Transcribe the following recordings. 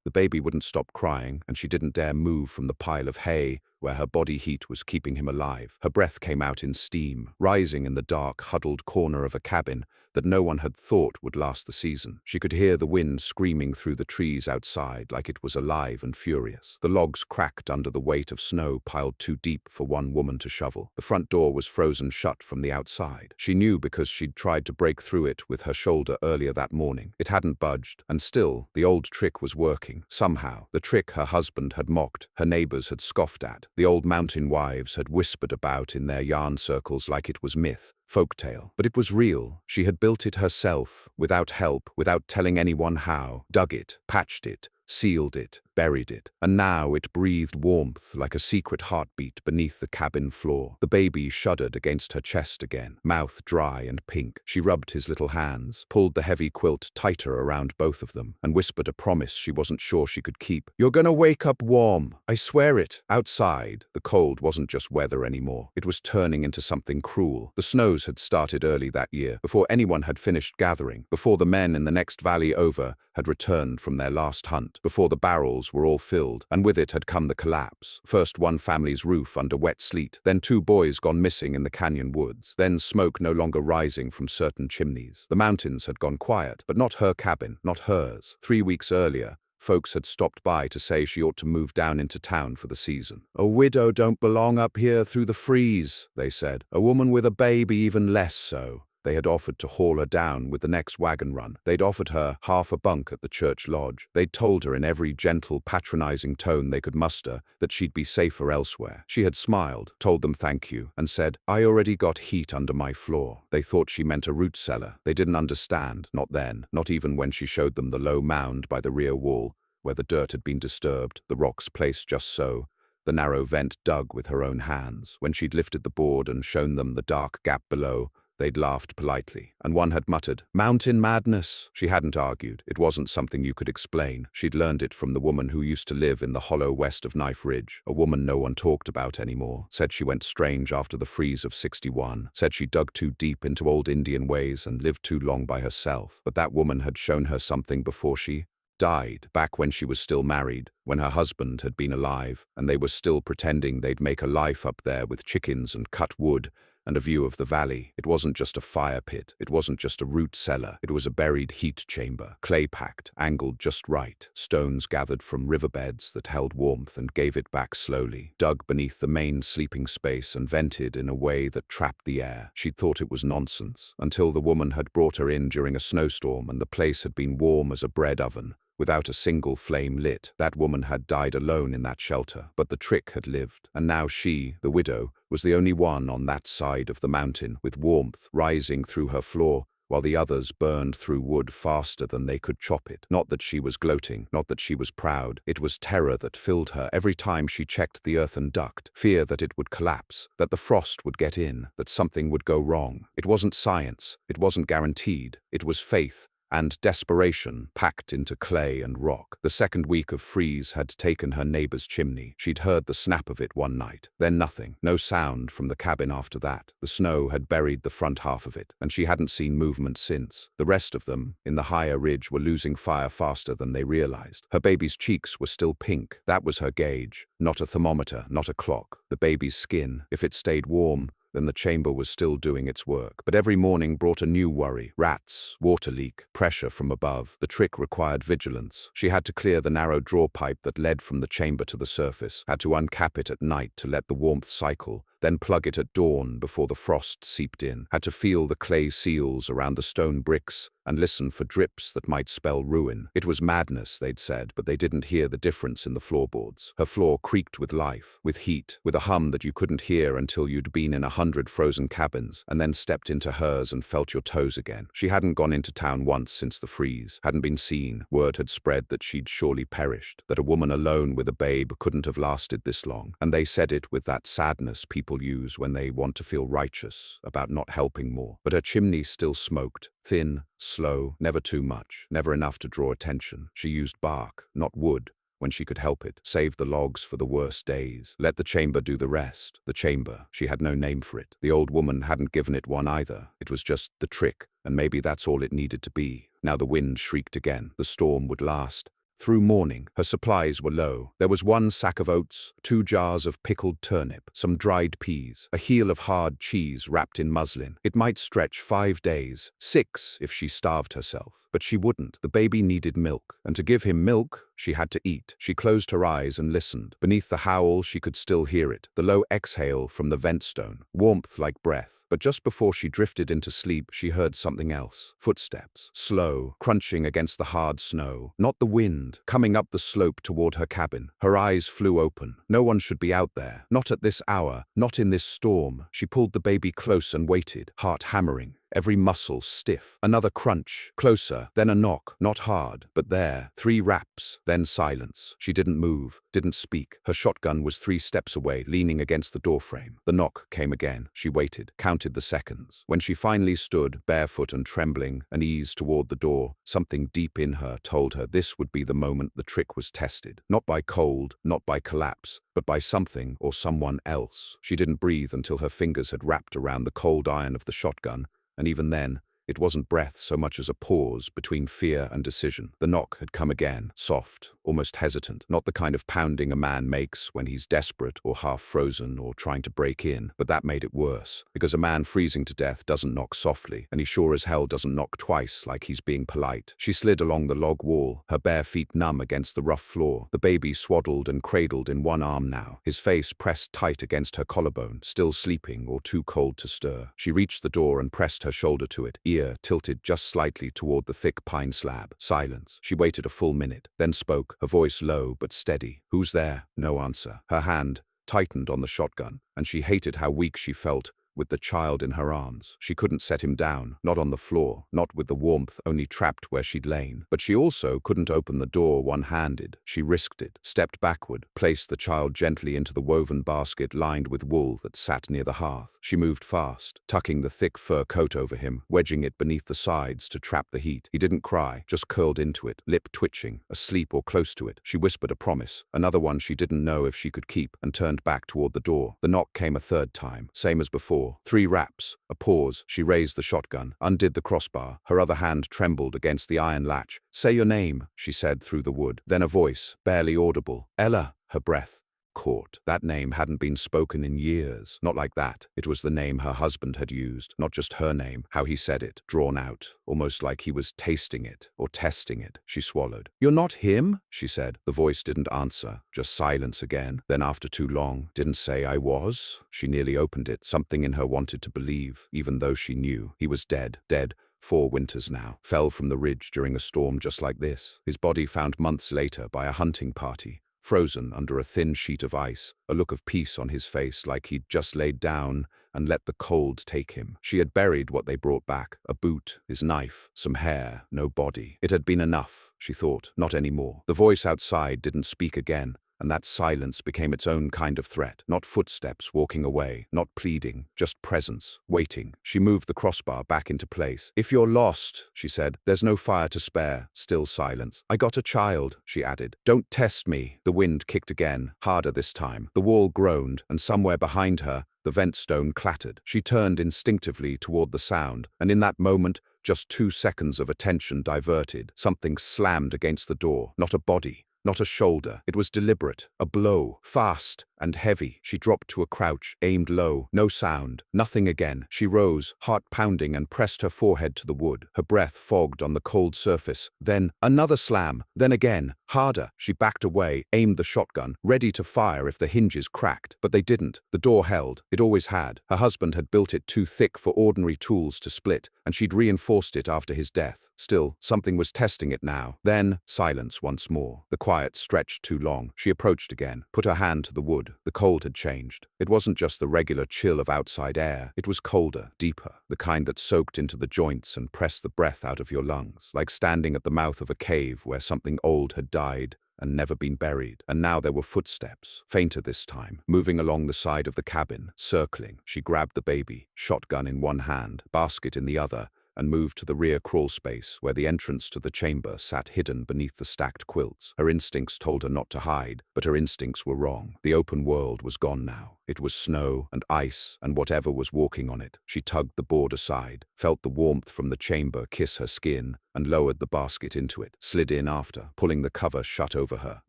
The baby wouldn't stop crying, and she didn't dare move from the pile of hay where her body heat was keeping him alive. Her breath came out in steam, rising in the dark, huddled corner of a cabin that no one had thought would last the season. She could hear the wind screaming through the trees outside like it was alive and furious. The logs cracked under the weight of snow piled too deep for one woman to shovel. The front door was frozen shut from the outside. She knew because she'd tried to break through it with her shoulder earlier that morning. It hadn't budged, and still, the old trick was working. Somehow, the trick her husband had mocked, her neighbors had scoffed at, the old mountain wives had whispered about in their yarn circles like it was myth, folktale. But it was real. She had built it herself, without help, without telling anyone how, dug it, patched it, sealed it, buried it, and now it breathed warmth like a secret heartbeat beneath the cabin floor. The baby shuddered against her chest again, mouth dry and pink. She rubbed his little hands, pulled the heavy quilt tighter around both of them, and whispered a promise she wasn't sure she could keep. "You're gonna wake up warm. I swear it." Outside, the cold wasn't just weather anymore. It was turning into something cruel. The snows had started early that year, before anyone had finished gathering, before the men in the next valley over had returned from their last hunt, before the barrels were all filled, and with it had come the collapse. First one family's roof under wet sleet, then 2 boys gone missing in the canyon woods, then smoke no longer rising from certain chimneys. The mountains had gone quiet, but not her cabin, not hers. 3 weeks earlier, folks had stopped by to say she ought to move down into town for the season. "A widow don't belong up here through the freeze," they said. "A woman with a baby even less so." They had offered to haul her down with the next wagon run. They'd offered her half a bunk at the church lodge. They'd told her in every gentle, patronizing tone they could muster that she'd be safer elsewhere. She had smiled, told them thank you, and said, "I already got heat under my floor." They thought she meant a root cellar. They didn't understand, not then, not even when she showed them the low mound by the rear wall, where the dirt had been disturbed, the rocks placed just so, the narrow vent dug with her own hands. When she'd lifted the board and shown them the dark gap below, they'd laughed politely, and one had muttered, "Mountain madness." She hadn't argued. It wasn't something you could explain. She'd learned it from the woman who used to live in the hollow west of Knife Ridge, a woman no one talked about anymore, said she went strange after the freeze of '61, said she dug too deep into old Indian ways and lived too long by herself. But that woman had shown her something before she died, back when she was still married, when her husband had been alive, and they were still pretending they'd make a life up there with chickens and cut wood and a view of the valley. It wasn't just a fire pit. It wasn't just a root cellar. It was a buried heat chamber, clay-packed, angled just right, stones gathered from riverbeds that held warmth and gave it back slowly, dug beneath the main sleeping space and vented in a way that trapped the air. She'd thought it was nonsense, until the woman had brought her in during a snowstorm and the place had been warm as a bread oven, without a single flame lit. That woman had died alone in that shelter, but the trick had lived, and now she, the widow, was the only one on that side of the mountain, with warmth rising through her floor, while the others burned through wood faster than they could chop it. Not that she was gloating, not that she was proud. It was terror that filled her every time she checked the earthen duct, fear that it would collapse, that the frost would get in, that something would go wrong. It wasn't science, it wasn't guaranteed, it was faith and desperation packed into clay and rock. The second week of freeze had taken her neighbor's chimney. She'd heard the snap of it one night, then nothing, no sound from the cabin after that. The snow had buried the front half of it, and she hadn't seen movement since. The rest of them, in the higher ridge, were losing fire faster than they realized. Her baby's cheeks were still pink. That was her gauge, not a thermometer, not a clock. The baby's skin, if it stayed warm, then the chamber was still doing its work. But every morning brought a new worry. Rats, water leak, pressure from above. The trick required vigilance. She had to clear the narrow draw pipe that led from the chamber to the surface, had to uncap it at night to let the warmth cycle, then plug it at dawn before the frost seeped in, had to feel the clay seals around the stone bricks and listen for drips that might spell ruin. It was madness, they'd said, but they didn't hear the difference in the floorboards. Her floor creaked with life, with heat, with a hum that you couldn't hear until you'd been in 100 frozen cabins, and then stepped into hers and felt your toes again. She hadn't gone into town once since the freeze, hadn't been seen. Word had spread that she'd surely perished, that a woman alone with a babe couldn't have lasted this long, and they said it with that sadness people use when they want to feel righteous about not helping more. But her chimney still smoked, thin, slow, never too much, never enough to draw attention. She used bark, not wood, when she could help it, saved the logs for the worst days, let the chamber do the rest. The chamber, she had no name for it. The old woman hadn't given it one either. It was just the trick, and maybe that's all it needed to be. Now the wind shrieked again. The storm would last. through morning. Her supplies were low. There was 1 sack of oats, 2 jars of pickled turnip, some dried peas, a heel of hard cheese wrapped in muslin. It might stretch 5 days, 6 if she starved herself. But she wouldn't. The baby needed milk, and to give him milk, she had to eat. She closed her eyes and listened. Beneath the howl, she could still hear it, the low exhale from the vent stone, warmth like breath. But just before she drifted into sleep, she heard something else. Footsteps, slow, crunching against the hard snow. Not the wind, coming up the slope toward her cabin. Her eyes flew open. No one should be out there. Not at this hour, not in this storm. She pulled the baby close and waited, heart hammering, every muscle stiff. Another crunch, closer, then a knock, not hard, but there. 3 raps, then silence. She didn't move, didn't speak. Her shotgun was 3 steps away, leaning against the doorframe. The knock came again. She waited, counted the seconds. When she finally stood, barefoot and trembling, and eased toward the door, something deep in her told her this would be the moment the trick was tested. Not by cold, not by collapse, but by something or someone else. She didn't breathe until her fingers had wrapped around the cold iron of the shotgun, and even then, it wasn't breath so much as a pause between fear and decision. The knock had come again, soft, almost hesitant, not the kind of pounding a man makes when he's desperate or half frozen or trying to break in, but that made it worse, because a man freezing to death doesn't knock softly, and he sure as hell doesn't knock twice like he's being polite. She slid along the log wall, her bare feet numb against the rough floor, the baby swaddled and cradled in one arm now, his face pressed tight against her collarbone, still sleeping or too cold to stir. She reached the door and pressed her shoulder to it, ear tilted just slightly toward the thick pine slab. Silence. She waited a full minute, then spoke, her voice low but steady. "Who's there?" No answer. Her hand tightened on the shotgun, and she hated how weak she felt with the child in her arms. She couldn't set him down, not on the floor, not with the warmth, only trapped where she'd lain. But she also couldn't open the door one-handed. She risked it, stepped backward, placed the child gently into the woven basket lined with wool that sat near the hearth. She moved fast, tucking the thick fur coat over him, wedging it beneath the sides to trap the heat. He didn't cry, just curled into it, lip twitching, asleep or close to it. She whispered a promise, another one she didn't know if she could keep, and turned back toward the door. The knock came a third time, same as before. 3 raps, a pause. She raised the shotgun, undid the crossbar. Her other hand trembled against the iron latch. "Say your name," she said through the wood. Then a voice, barely audible. "Ella." Her breath caught. That name hadn't been spoken in years. Not like that. It was the name her husband had used, not just her name. How he said it, drawn out, almost like he was tasting it or testing it. She swallowed. "You're not him?" she said. The voice didn't answer, just silence again. Then after too long, "Didn't say I was." She nearly opened it. Something in her wanted to believe, even though she knew. He was dead. Dead. 4 winters now. Fell from the ridge during a storm just like this. His body found months later by a hunting party, frozen under a thin sheet of ice, a look of peace on his face like he'd just laid down and let the cold take him. She had buried what they brought back, a boot, his knife, some hair, no body. It had been enough, she thought, not anymore. The voice outside didn't speak again, and that silence became its own kind of threat. Not footsteps walking away, not pleading, just presence, waiting. She moved the crossbar back into place. "If you're lost," she said, "there's no fire to spare." Still silence. "I got a child," she added. "Don't test me." The wind kicked again, harder this time. The wall groaned, and somewhere behind her, the vent stone clattered. She turned instinctively toward the sound, and in that moment, just 2 seconds of attention diverted. Something slammed against the door. Not a body, not a shoulder. It was deliberate. A blow. Fast and heavy. She dropped to a crouch, aimed low. No sound. Nothing again. She rose, heart pounding, and pressed her forehead to the wood. Her breath fogged on the cold surface. Then another slam. Then again. Harder. She backed away, aimed the shotgun, ready to fire if the hinges cracked. But they didn't. The door held. It always had. Her husband had built it too thick for ordinary tools to split, and she'd reinforced it after his death. Still, something was testing it now. Then, silence once more. The quiet stretched too long. She approached again, put her hand to the wood. The cold had changed. It wasn't just the regular chill of outside air. It was colder, deeper, the kind that soaked into the joints and pressed the breath out of your lungs, like standing at the mouth of a cave where something old had died and never been buried. And now there were footsteps, fainter this time, moving along the side of the cabin, circling. She grabbed the baby, shotgun in one hand, basket in the other, and moved to the rear crawl space where the entrance to the chamber sat hidden beneath the stacked quilts. Her instincts told her not to hide, but her instincts were wrong. The open world was gone now. It was snow and ice and whatever was walking on it. She tugged the board aside, felt the warmth from the chamber kiss her skin, and lowered the basket into it, slid in after, pulling the cover shut over her.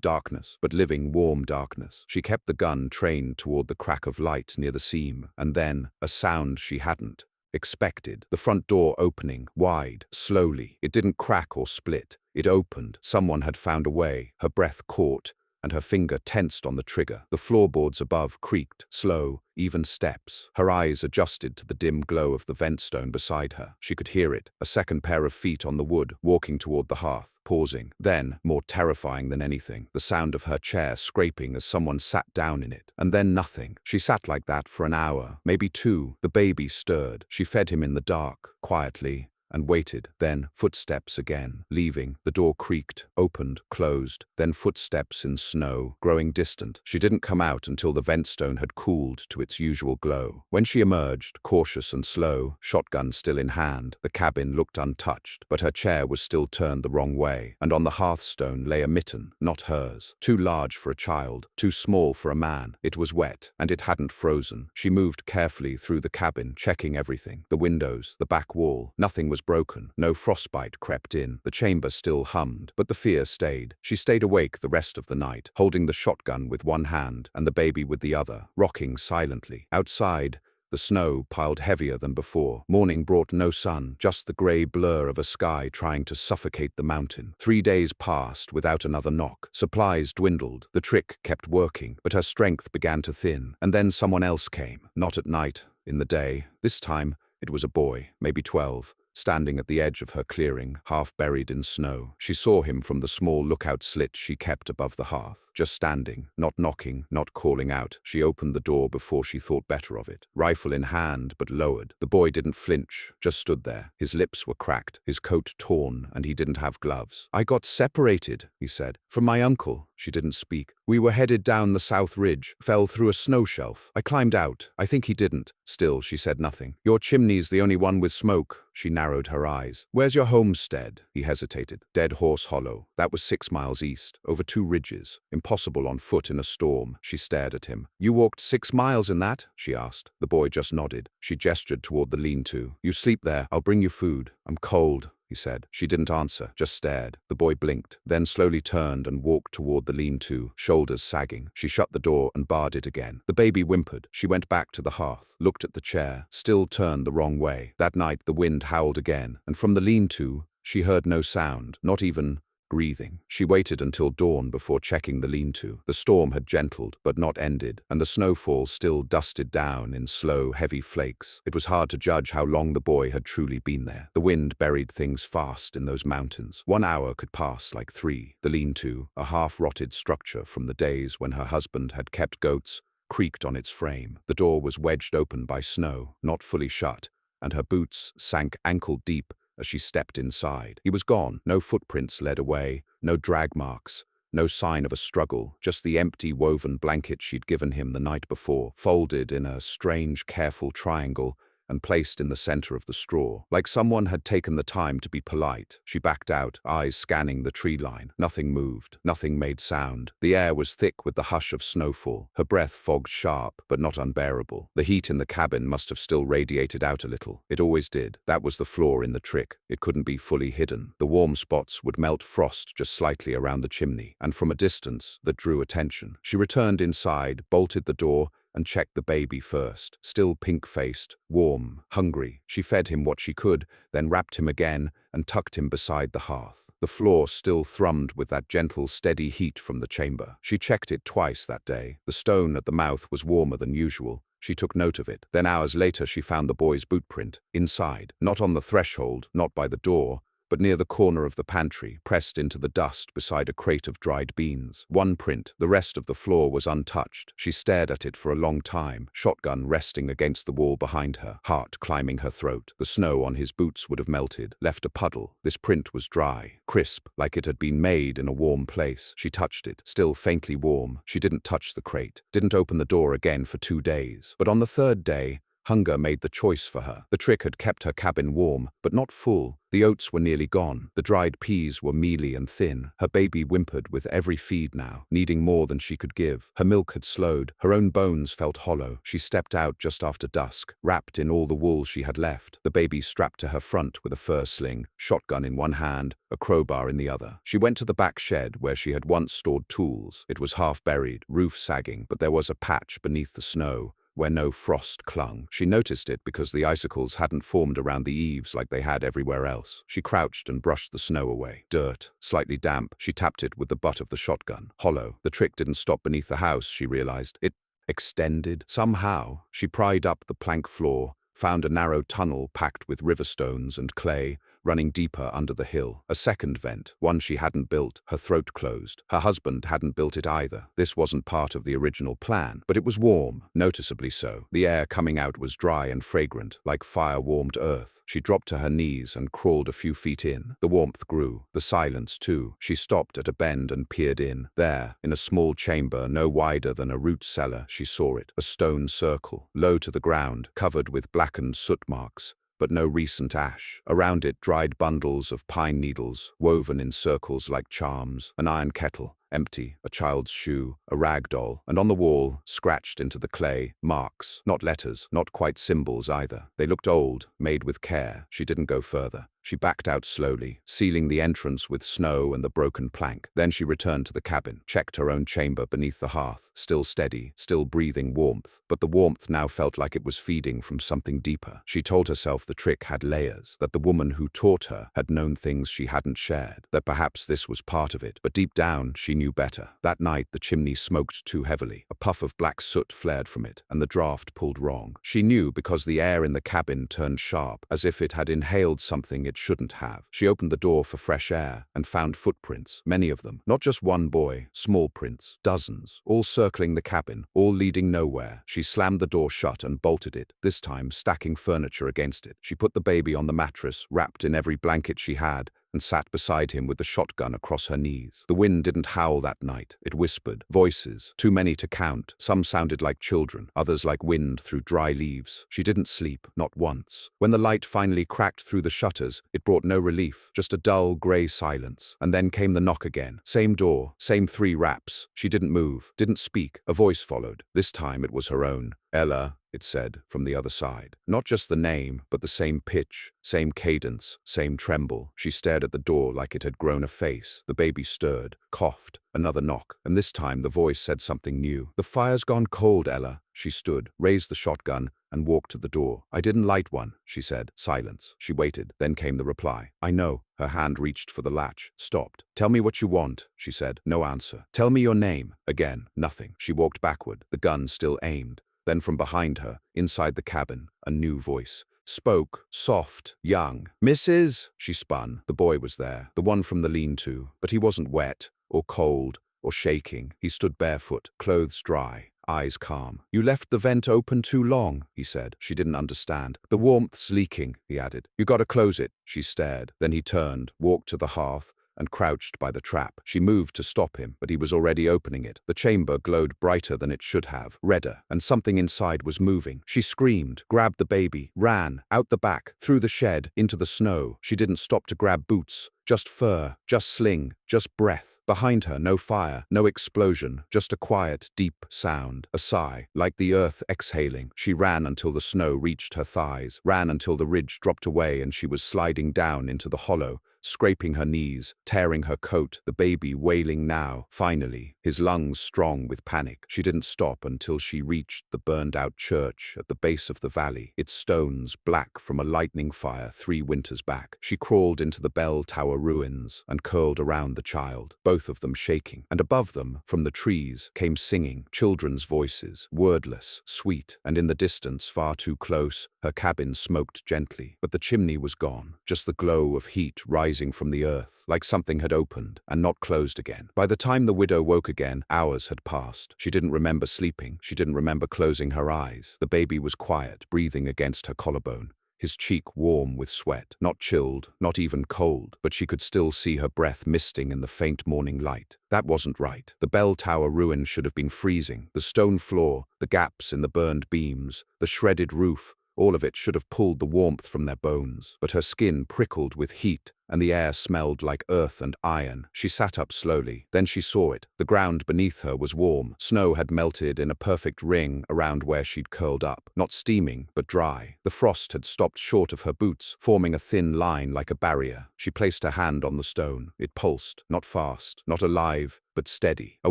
Darkness, but living warm darkness. She kept the gun trained toward the crack of light near the seam, and then, a sound she hadn't expected. The front door opening, wide, slowly. It didn't crack or split. It opened. Someone had found a way. Her breath caught, and her finger tensed on the trigger. The floorboards above creaked, slow, even steps. Her eyes adjusted to the dim glow of the vent stone beside her. She could hear it, a second pair of feet on the wood, walking toward the hearth, pausing. Then, more terrifying than anything, the sound of her chair scraping as someone sat down in it. And then nothing. She sat like that for an hour, maybe two. The baby stirred. She fed him in the dark, quietly, and waited. Then footsteps again, leaving. The door creaked, opened, closed, then footsteps in snow, growing distant. She didn't come out until the vent stone had cooled to its usual glow. When she emerged, cautious and slow, shotgun still in hand, the cabin looked untouched, but her chair was still turned the wrong way, and on the hearthstone lay a mitten, not hers. Too large for a child, too small for a man. It was wet, and it hadn't frozen. She moved carefully through the cabin, checking everything. The windows, the back wall. Nothing was broken. No frostbite crept in. The chamber still hummed, but the fear stayed. She stayed awake the rest of the night, holding the shotgun with one hand and the baby with the other, rocking silently. Outside, the snow piled heavier than before. Morning brought no sun, just the grey blur of a sky trying to suffocate the mountain. 3 days passed without another knock. Supplies dwindled. The trick kept working, but her strength began to thin. And then someone else came. Not at night, in the day. This time, it was a boy, maybe 12. Standing at the edge of her clearing, half buried in snow. She saw him from the small lookout slit she kept above the hearth. Just standing, not knocking, not calling out. She opened the door before she thought better of it. Rifle in hand, but lowered. The boy didn't flinch, just stood there. His lips were cracked, his coat torn, and he didn't have gloves. "I got separated," he said, "from my uncle." She didn't speak. "We were headed down the south ridge, fell through a snow shelf. I climbed out. I think he didn't." Still, she said nothing. "Your chimney's the only one with smoke." She narrowed her eyes. "Where's your homestead?" He hesitated. "Dead Horse Hollow. That was 6 miles east, over 2 ridges. Impossible on foot in a storm." She stared at him. "You walked 6 miles in that?" she asked. The boy just nodded. She gestured toward the lean-to. "You sleep there. I'll bring you food." "I'm cold," he said. She didn't answer, just stared. The boy blinked, then slowly turned and walked toward the lean-to, shoulders sagging. She shut the door and barred it again. The baby whimpered. She went back to the hearth, looked at the chair, still turned the wrong way. That night the wind howled again, and from the lean-to, she heard no sound, not even breathing. She waited until dawn before checking the lean-to. The storm had gentled, but not ended, and the snowfall still dusted down in slow, heavy flakes. It was hard to judge how long the boy had truly been there. The wind buried things fast in those mountains. 1 hour could pass like 3. The lean-to, a half-rotted structure from the days when her husband had kept goats, creaked on its frame. The door was wedged open by snow, not fully shut, and her boots sank ankle-deep as she stepped inside. He was gone. No footprints led away, no drag marks, no sign of a struggle, just the empty woven blanket she'd given him the night before, folded in a strange, careful triangle and placed in the center of the straw. Like someone had taken the time to be polite. She backed out, eyes scanning the tree line. Nothing moved. Nothing made sound. The air was thick with the hush of snowfall. Her breath fogged sharp, but not unbearable. The heat in the cabin must have still radiated out a little. It always did. That was the flaw in the trick. It couldn't be fully hidden. The warm spots would melt frost just slightly around the chimney, and from a distance that drew attention. She returned inside, bolted the door, and checked the baby first. Still pink-faced, warm, hungry. She fed him what she could, then wrapped him again and tucked him beside the hearth. The floor still thrummed with that gentle, steady heat from the chamber. She checked it twice that day. The stone at the mouth was warmer than usual. She took note of it. Then hours later she found the boy's boot print, inside. Not on the threshold, not by the door, but near the corner of the pantry, pressed into the dust beside a crate of dried beans. One print, the rest of the floor was untouched. She stared at it for a long time, shotgun resting against the wall behind her, heart climbing her throat. The snow on his boots would have melted, left a puddle. This print was dry, crisp, like it had been made in a warm place. She touched it, still faintly warm. She didn't touch the crate, didn't open the door again for 2 days. But on the 3rd day, Hunger made the choice for her. The trick had kept her cabin warm, but not full. The oats were nearly gone. The dried peas were mealy and thin. Her baby whimpered with every feed now, needing more than she could give. Her milk had slowed. Her own bones felt hollow. She stepped out just after dusk, wrapped in all the wool she had left, the baby strapped to her front with a fur sling, shotgun in one hand, a crowbar in the other. She went to the back shed where she had once stored tools. It was half buried, roof sagging, but there was a patch beneath the snow where no frost clung. She noticed it because the icicles hadn't formed around the eaves like they had everywhere else. She crouched and brushed the snow away. Dirt, slightly damp, she tapped it with the butt of the shotgun. Hollow. The trick didn't stop beneath the house, she realized. It extended. Somehow, she pried up the plank floor, found a narrow tunnel packed with river stones and clay, running deeper under the hill. A second vent, one she hadn't built. Her throat closed. Her husband hadn't built it either. This wasn't part of the original plan, but it was warm, noticeably so. The air coming out was dry and fragrant, like fire-warmed earth. She dropped to her knees and crawled a few feet in. The warmth grew, the silence too. She stopped at a bend and peered in. There, in a small chamber no wider than a root cellar, she saw it. A stone circle, low to the ground, covered with blackened soot marks, but no recent ash. Around it, dried bundles of pine needles, woven in circles like charms, an iron kettle, empty, a child's shoe, a rag doll, and on the wall, scratched into the clay, marks, not letters, not quite symbols either. They looked old, made with care. She didn't go further. She backed out slowly, sealing the entrance with snow and the broken plank. Then she returned to the cabin, checked her own chamber beneath the hearth, still steady, still breathing warmth. But the warmth now felt like it was feeding from something deeper. She told herself the trick had layers, that the woman who taught her had known things she hadn't shared, that perhaps this was part of it. But deep down, she knew better. That night, the chimney smoked too heavily. A puff of black soot flared from it, and the draft pulled wrong. She knew because the air in the cabin turned sharp, as if it had inhaled something it shouldn't have. She opened the door for fresh air and found footprints, many of them. Not just one boy, small prints, dozens, all circling the cabin, all leading nowhere. She slammed the door shut and bolted it, this time stacking furniture against it. She put the baby on the mattress, wrapped in every blanket she had, and sat beside him with the shotgun across her knees. The wind didn't howl that night. It whispered. Voices, too many to count. Some sounded like children, others like wind through dry leaves. She didn't sleep, not once. When the light finally cracked through the shutters, it brought no relief, just a dull, grey silence. And then came the knock again. Same door, same 3 raps. She didn't move, didn't speak. A voice followed. This time it was her own. "Ella," it said from the other side. Not just the name, but the same pitch, same cadence, same tremble. She stared at the door like it had grown a face. The baby stirred, coughed. Another knock, and this time the voice said something new. "The fire's gone cold, Ella." She stood, raised the shotgun, and walked to the door. "I didn't light one," she said. Silence. She waited. Then came the reply. "I know." Her hand reached for the latch, stopped. "Tell me what you want," she said. No answer. "Tell me your name." Again, nothing. She walked backward, the gun still aimed. Then from behind her, inside the cabin, a new voice spoke, soft, young. "Mrs." She spun. The boy was there, the one from the lean-to, but he wasn't wet, or cold, or shaking. He stood barefoot, clothes dry, eyes calm. "You left the vent open too long," he said. She didn't understand. "The warmth's leaking," he added. "You gotta close it." She stared. Then he turned, walked to the hearth, and crouched by the trap. She moved to stop him, but he was already opening it. The chamber glowed brighter than it should have, redder, and something inside was moving. She screamed, grabbed the baby, ran, out the back, through the shed, into the snow. She didn't stop to grab boots. Just fur, just sling, just breath. Behind her, no fire, no explosion, just a quiet, deep sound. A sigh, like the earth exhaling. She ran until the snow reached her thighs, ran until the ridge dropped away and she was sliding down into the hollow, scraping her knees, tearing her coat, the baby wailing now, finally, his lungs strong with panic. She didn't stop until she reached the burned-out church at the base of the valley, its stones black from a lightning fire 3 winters back. She crawled into the bell tower ruins and curled around the child, both of them shaking. And above them, from the trees, came singing, children's voices, wordless, sweet, and in the distance, far too close, her cabin smoked gently. But the chimney was gone, just the glow of heat rising from the earth, like something had opened and not closed again. By the time the widow woke again, hours had passed. She didn't remember sleeping. She didn't remember closing her eyes. The baby was quiet, breathing against her collarbone, his cheek warm with sweat, not chilled, not even cold, but she could still see her breath misting in the faint morning light. That wasn't right. The bell tower ruin should have been freezing. The stone floor, the gaps in the burned beams, the shredded roof, All of it should have pulled the warmth from their bones. But her skin prickled with heat, and the air smelled like earth and iron. She sat up slowly. Then she saw it. The ground beneath her was warm. Snow had melted in a perfect ring around where she'd curled up. Not steaming, but dry. The frost had stopped short of her boots, forming a thin line like a barrier. She placed her hand on the stone. It pulsed, not fast, not alive, but steady. A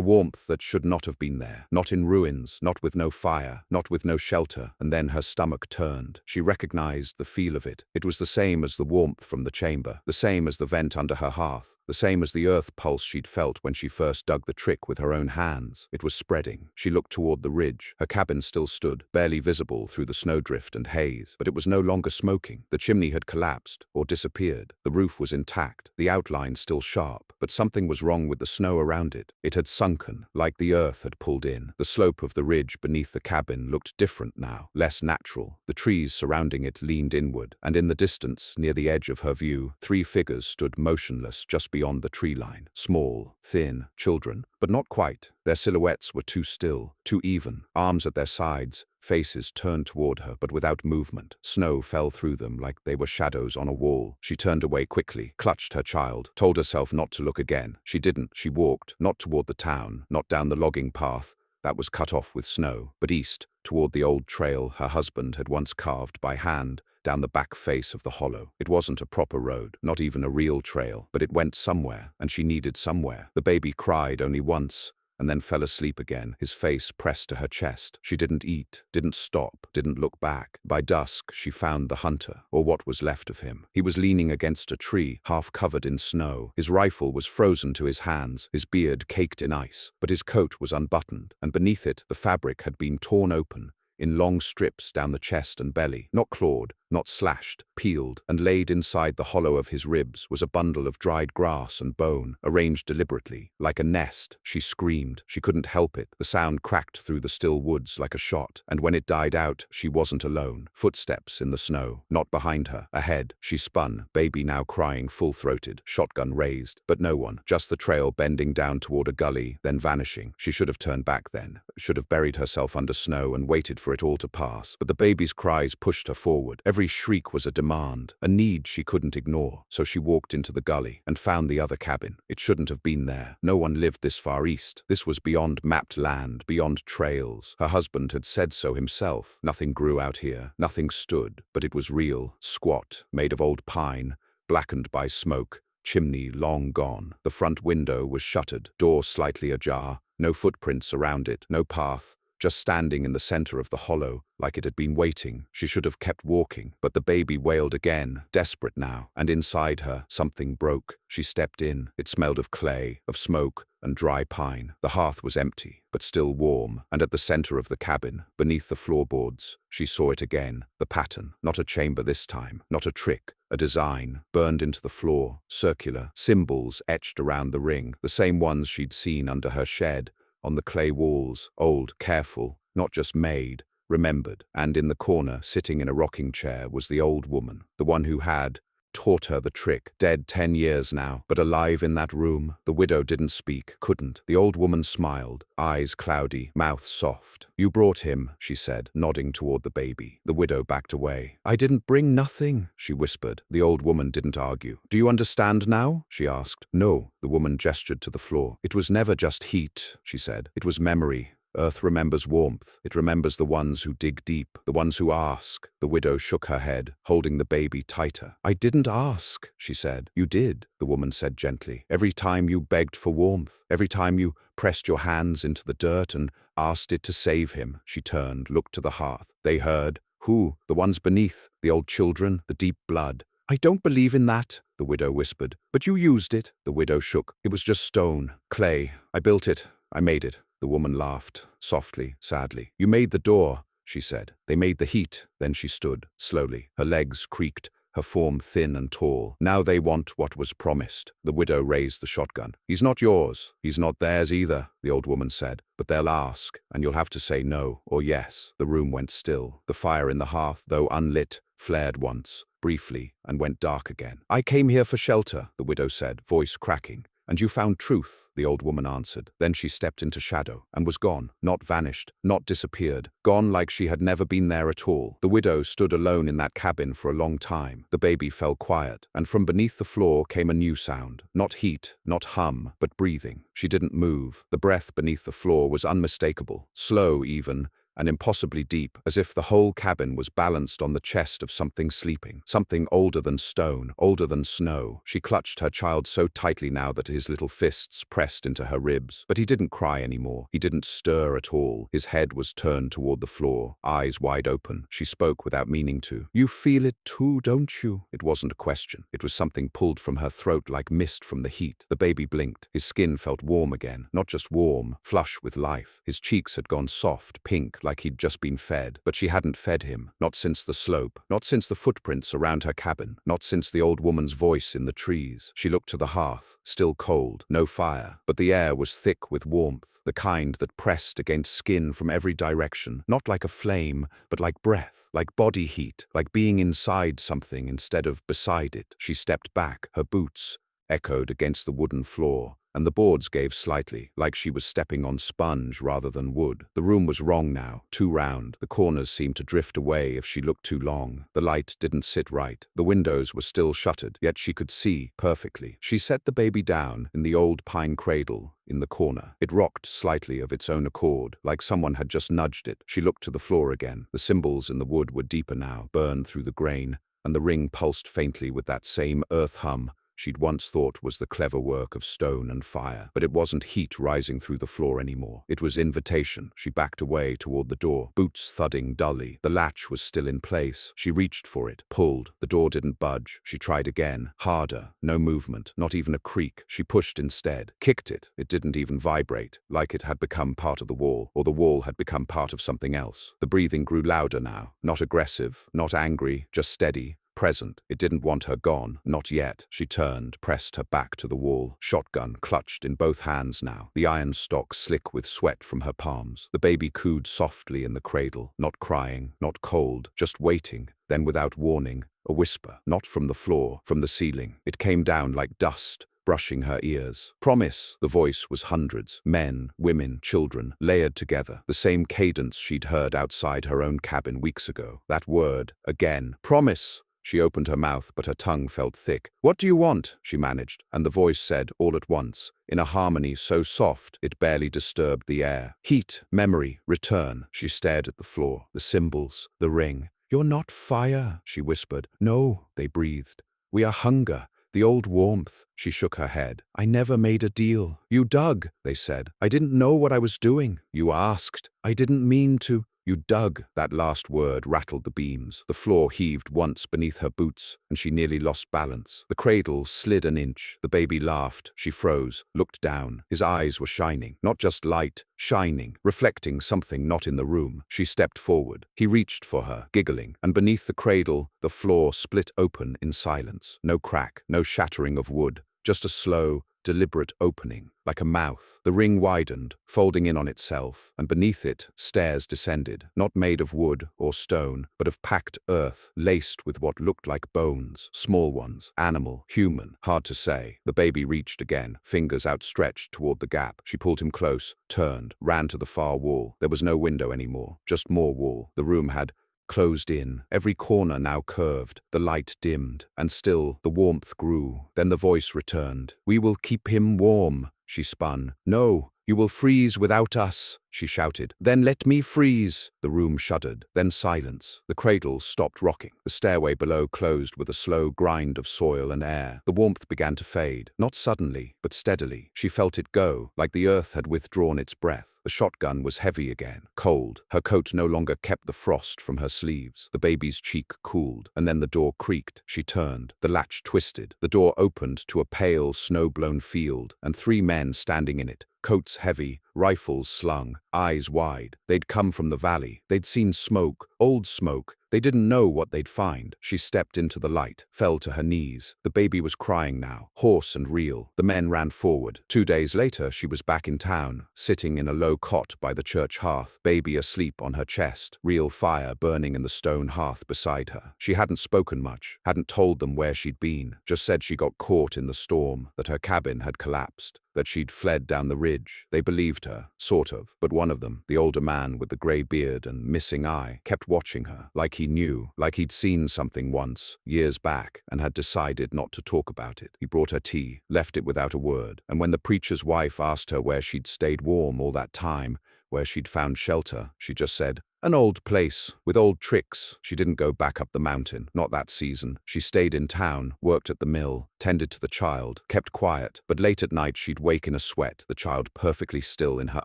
warmth that should not have been there. Not in ruins, not with no fire, not with no shelter. And then her stomach turned. She recognized the feel of it. It was the same as the warmth from the chamber, the same as the vent under her hearth, the same as the earth pulse she'd felt when she first dug the trick with her own hands. It was spreading. She looked toward the ridge. Her cabin still stood, barely visible through the snowdrift and haze, but it was no longer smoking. The chimney had collapsed or disappeared. The roof was intact, the outline still sharp, but something was wrong with the snow around it. It had sunken, like the earth had pulled in. The slope of the ridge beneath the cabin looked different now, less natural. The trees surrounding it leaned inward, and in the distance, near the edge of her view, 3 figures stood motionless just beyond the tree line. Small, thin, children, but not quite. Their silhouettes were too still, too even, arms at their sides, faces turned toward her but without movement. Snow fell through them like they were shadows on a wall. She turned away quickly, clutched her child, told herself not to look again. She didn't. She walked, not toward the town, not down the logging path that was cut off with snow, but east, toward the old trail her husband had once carved by hand, down the back face of the hollow. It wasn't a proper road, not even a real trail, but it went somewhere, and she needed somewhere. The baby cried only once, and then fell asleep again, his face pressed to her chest. She didn't eat, didn't stop, didn't look back. By dusk, she found the hunter, or what was left of him. He was leaning against a tree, half covered in snow. His rifle was frozen to his hands, his beard caked in ice, but his coat was unbuttoned, and beneath it, the fabric had been torn open, in long strips down the chest and belly, not clawed, not slashed, peeled, and laid inside the hollow of his ribs was a bundle of dried grass and bone, arranged deliberately, like a nest. She screamed. She couldn't help it. The sound cracked through the still woods like a shot, and when it died out, she wasn't alone. Footsteps in the snow, not behind her, ahead. She spun, baby now crying full-throated, shotgun raised, but no one, just the trail bending down toward a gully, then vanishing. She should have turned back then, should have buried herself under snow and waited for it all to pass, but the baby's cries pushed her forward. Every shriek was a demand, a need she couldn't ignore. So she walked into the gully and found the other cabin. It shouldn't have been there. No one lived this far east. This was beyond mapped land, beyond trails. Her husband had said so himself. Nothing grew out here. Nothing stood, but it was real, squat, made of old pine, blackened by smoke, chimney long gone. The front window was shuttered, door slightly ajar, no footprints around it, no path, just standing in the center of the hollow, like it had been waiting. She should have kept walking, but the baby wailed again, desperate now, and inside her, something broke. She stepped in. It smelled of clay, of smoke, and dry pine. The hearth was empty, but still warm, and at the center of the cabin, beneath the floorboards, she saw it again, the pattern. Not a chamber this time, not a trick, a design, burned into the floor, circular, symbols etched around the ring, the same ones she'd seen under her shed, on the clay walls, old, careful, not just made, remembered. And in the corner, sitting in a rocking chair, was the old woman, the one who had taught her the trick, dead 10 years now, but alive in that room. The widow didn't speak, couldn't. The old woman smiled, eyes cloudy, mouth soft. "You brought him," she said, nodding toward the baby. The widow backed away. "I didn't bring nothing," she whispered. The old woman didn't argue. "Do you understand now?" she asked. "No," the woman gestured to the floor. "It was never just heat," she said. "It was memory. Earth remembers warmth. It remembers the ones who dig deep, the ones who ask." The widow shook her head, holding the baby tighter. "I didn't ask," she said. "You did," the woman said gently. "Every time you begged for warmth, every time you pressed your hands into the dirt and asked it to save him." She turned, looked to the hearth. They heard. Who? The ones beneath, the old children, the deep blood. "I don't believe in that," the widow whispered. "But you used it." The widow shook. "It was just stone, clay. I built it. I made it." The woman laughed, softly, sadly. "You made the door," she said. "They made the heat." Then she stood, slowly. Her legs creaked, her form thin and tall. "Now they want what was promised." The widow raised the shotgun. "He's not yours. He's not theirs either," the old woman said. "But they'll ask, and you'll have to say no or yes." The room went still. The fire in the hearth, though unlit, flared once, briefly, and went dark again. "I came here for shelter," the widow said, voice cracking. "And you found truth," the old woman answered. Then she stepped into shadow and was gone, not vanished, not disappeared, gone like she had never been there at all. The widow stood alone in that cabin for a long time. The baby fell quiet, and from beneath the floor came a new sound. Not heat, not hum, but breathing. She didn't move. The breath beneath the floor was unmistakable, slow even, and impossibly deep, as if the whole cabin was balanced on the chest of something sleeping, something older than stone, older than snow. She clutched her child so tightly now that his little fists pressed into her ribs. But he didn't cry anymore. He didn't stir at all. His head was turned toward the floor, eyes wide open. She spoke without meaning to. "You feel it too, don't you?" It wasn't a question. It was something pulled from her throat like mist from the heat. The baby blinked. His skin felt warm again. Not just warm, flush with life. His cheeks had gone soft, pink, like he'd just been fed. But she hadn't fed him. Not since the slope. Not since the footprints around her cabin. Not since the old woman's voice in the trees. She looked to the hearth. Still cold. No fire. But the air was thick with warmth. The kind that pressed against skin from every direction. Not like a flame, but like breath. Like body heat. Like being inside something instead of beside it. She stepped back. Her boots echoed against the wooden floor, and the boards gave slightly, like she was stepping on sponge rather than wood. The room was wrong now, too round. The corners seemed to drift away if she looked too long. The light didn't sit right. The windows were still shuttered, yet she could see perfectly. She set the baby down in the old pine cradle in the corner. It rocked slightly of its own accord, like someone had just nudged it. She looked to the floor again. The symbols in the wood were deeper now, burned through the grain, and the ring pulsed faintly with that same earth hum she'd once thought was the clever work of stone and fire. But it wasn't heat rising through the floor anymore. It was invitation. She backed away toward the door, boots thudding dully. The latch was still in place. She reached for it, pulled. The door didn't budge. She tried again, harder. No movement, not even a creak. She pushed instead, kicked it. It didn't even vibrate, like it had become part of the wall, or the wall had become part of something else. The breathing grew louder now, not aggressive, not angry, just steady. Present. It didn't want her gone. Not yet. She turned, pressed her back to the wall, shotgun clutched in both hands now, the iron stock slick with sweat from her palms. The baby cooed softly in the cradle, not crying, not cold, just waiting. Then without warning, a whisper, not from the floor, from the ceiling. It came down like dust, brushing her ears. "Promise." The voice was hundreds, men, women, children, layered together, the same cadence she'd heard outside her own cabin weeks ago. That word, again. "Promise." She opened her mouth, but her tongue felt thick. "What do you want?" she managed, and the voice said all at once, in a harmony so soft it barely disturbed the air. "Heat, memory, return." She stared at the floor, the symbols, the ring. "You're not fire," she whispered. "No," they breathed. "We are hunger, the old warmth." She shook her head. "I never made a deal." "You dug," they said. "I didn't know what I was doing." "You asked." "I didn't mean to." "You dug." That last word rattled the beams. The floor heaved once beneath her boots, and she nearly lost balance. The cradle slid an inch. The baby laughed. She froze, looked down. His eyes were shining. Not just light, shining, reflecting something not in the room. She stepped forward. He reached for her, giggling, and beneath the cradle, the floor split open in silence. No crack, no shattering of wood, just a slow, deliberate opening, like a mouth. The ring widened, folding in on itself, and beneath it, stairs descended, not made of wood or stone, but of packed earth, laced with what looked like bones, small ones, animal, human, hard to say. The baby reached again, fingers outstretched toward the gap. She pulled him close, turned, ran to the far wall. There was no window anymore, just more wall. The room had closed in, every corner now curved, the light dimmed, and still the warmth grew. Then the voice returned. "We will keep him warm." She spun. "No, you will freeze without us," she shouted. "Then let me freeze." The room shuddered, then silence. The cradle stopped rocking. The stairway below closed with a slow grind of soil and air. The warmth began to fade, not suddenly, but steadily. She felt it go, like the earth had withdrawn its breath. The shotgun was heavy again, cold. Her coat no longer kept the frost from her sleeves. The baby's cheek cooled, and then the door creaked. She turned. The latch twisted. The door opened to a pale, snow-blown field, and 3 men standing in it, coats heavy, rifles slung, eyes wide. They'd come from the valley. They'd seen smoke, old smoke, They didn't know what they'd find. She stepped into the light, fell to her knees. The baby was crying now, hoarse and real. The men ran forward. 2 days later, she was back in town, sitting in a low cot by the church hearth, baby asleep on her chest, real fire burning in the stone hearth beside her. She hadn't spoken much, hadn't told them where she'd been, just said she got caught in the storm, that her cabin had collapsed, that she'd fled down the ridge. They believed her, sort of, but one of them, the older man with the grey beard and missing eye, kept watching her, like he knew, like he'd seen something once, years back, and had decided not to talk about it. He brought her tea, left it without a word, and when the preacher's wife asked her where she'd stayed warm all that time, where she'd found shelter, she just said, "An old place, with old tricks." She didn't go back up the mountain, not that season. She stayed in town, worked at the mill, tended to the child, kept quiet, but late at night she'd wake in a sweat, the child perfectly still in her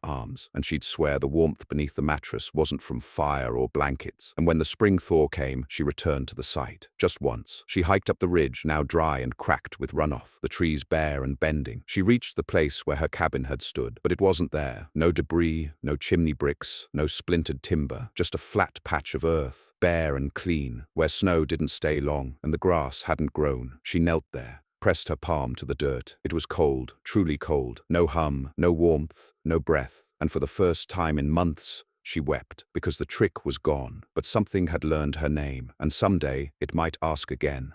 arms, and she'd swear the warmth beneath the mattress wasn't from fire or blankets. And when the spring thaw came, she returned to the site. Just once. She hiked up the ridge, now dry and cracked with runoff, the trees bare and bending. She reached the place where her cabin had stood, but it wasn't there. No debris, no chimney bricks, no splintered timber. Just a flat patch of earth, bare and clean, where snow didn't stay long and the grass hadn't grown. She knelt there, pressed her palm to the dirt. It was cold, truly cold. No hum, no warmth, no breath. And for the first time in months, she wept, because the trick was gone. But something had learned her name, and someday it might ask again.